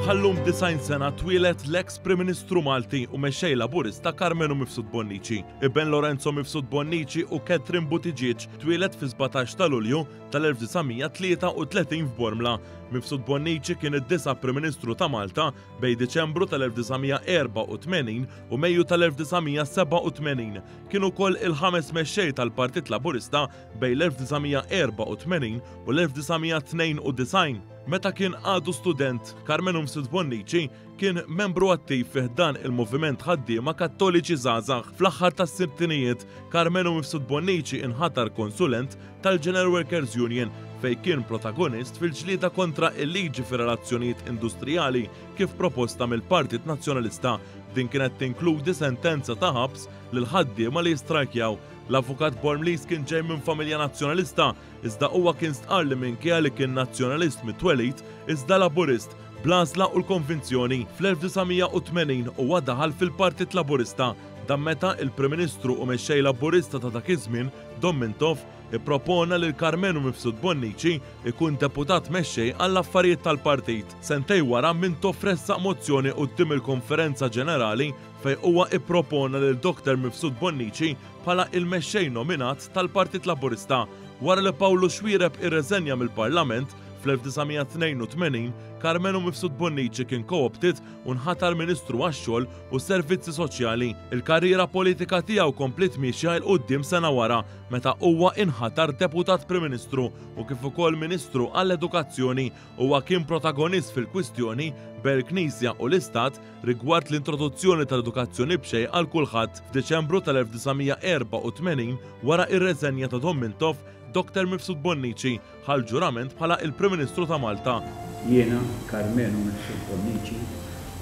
Bħallum 90 sena twilet l-eks Prim Ministru Malti u mexxej Laburista Carmenu Mifsud Bonnici. Ibben Lorenzo Mifsud Bonnici u Catherine Buttigieg twilet fi 17 ta' Lulju tal-1933 f'Bormla. Mifsud Bonnici kien id-9 Prim Ministru ta' Malta bejn Diċembru tal-1984 u Mejju tal-1987. Kien ukoll il-5 mexxej tal-Partit Laburista bejn l-1984 u l-1992. Meta kien għadu student, Carmenu Mifsud Bonnici kien membru attiv fih dan il-moviment ħaddiema Kattoliċi żgħażagħ. Fl-aħħar tas-sittinijiet, Carmenu Mifsud Bonnici inħatar konsulent tal-General Workers Union fejn kien protagonist fil-ġlieda kontra il-liġi fir-relazzjonijiet industrijali kif proposta mill-Partit Nazzjonalista. Din kienet tinkludi sentenza ta' ħabs lil ħaddiema li jistrajkjaw. L-avukat Bormlis kien ġej minn familja nazzjonalista, iżda huwa kien stqarr li minkejja li kien nazzjonalist mit-twelid iżda Laburist bl-għażla u l-konvinzjoni. Fl-1980 huwa daħal fil-Partit Laburista dan meta il-Prim Ministru u mexxej Laburista ta' dak iż-żmien Don Mintoff ippropona lil Carmenu Mifsud Bonnici ikun deputat mexxej għall-affarijiet tal-partit. Sentej wara Mintoff ressaq mozzjoni quddiem il-Konferenza Ġenerali fejn huwa ippropona lil Dr. Mifsud Bonnici bħala il-mexxej nominat tal-Partit Laburista. Wara li Pawlu Xwiereb irreżenja mill-Parlament fl-1982, Carmenu Mifsud Bonnici kien co-opted u nħatar Ministru għax-xogħol u s-servizzi soċjali. Il-karriera politika tiegħu komplet mixja l quddiem sena wara meta huwa inħatar deputat Prim Ministru u kif ukoll Ministru għall-Edukazzjoni. Huwa kien protagonist fil-kwistjoni bejn il-Knisja u l-Istat rigward l-introduzzjoni tal-edukazzjoni b'xejn għal kulħadd. F'Diċembru tal-1984 wara ir-reżenja ta' Don Mintoff, Dr. Mifsud Bonnici ħal ġurament bħala il-Prim Ministru ta' Malta. Jiena, Carmenu Mifsud Bonnici,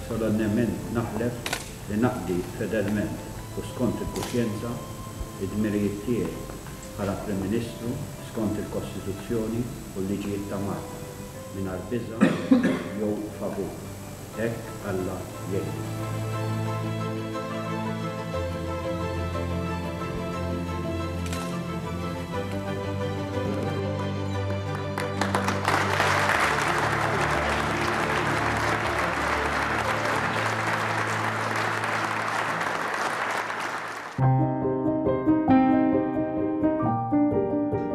solennement naħlef li naqdi fedelment u skont il-kuxjenza id-dmirijiet tiegħi bħala Prim Ministru skont il-Kostituzzjoni u l-liġijiet ta' Malta mingħajr biża' jew favur. Hekk Alla jgħid.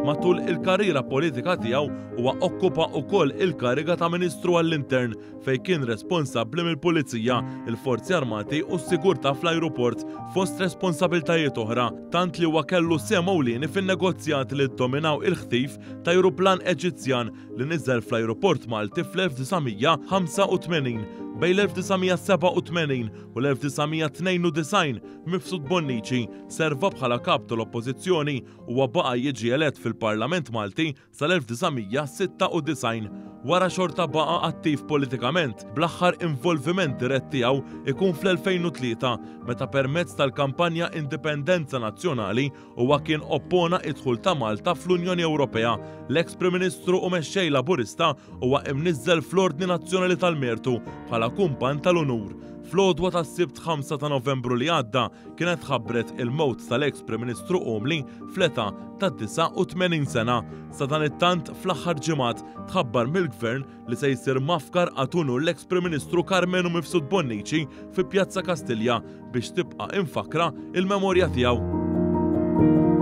Matul il-karriera politika tiegħu huwa okkupa wkoll il-kariga ta' Ministru għall-Intern fejn kien responsabbli mill-Pulizija, il-Forzi Armati u s-Sigurtà fl-ajruport fost responsabiltajiet oħra, tant li huwa kellu sem ewlieni fin-negozjati li ddominaw il-ħtif ta' ajruplan Eġizzjan li niżel fl-ajruport Malti fl-1985. Bejn l-1987 u l-1992 Mifsud Bonnici serva bħala kap tal-Oppożizzjoni u baqa' jiġi elett fil-Parlament Malti sal-1996. Wara xorta baqa' attiv politikament, bl-aħħar involviment dirett tiegħu ikun fl-2003 meta permezz tal-kampanja Indipendenza Nazzjonali huwa kien oppona id-dħul ta' Malta fl-Unjoni Ewropea. L-eks Prim Ministru u mexxej Laburista huwa imniżżel fl-Ordni Nazzjonali tal-Mertu bħala kumpan tal-Unur. Fl-għodwa tas-Sibt 5 ta' Novembru li għadda kienet ħabbret il-mewt tal-eks Prim Ministru Omli fl-età ta' 89 sena. Sa dan it-tant fl-aħħar ġimgħat tħabbar mill-Gvern li se jsir mafkar għatunu l-eks Prim Ministru Carmenu Mifsud Bonnici fi Pjazza Kastilja biex tibqa' infakra il-memorja tiegħu.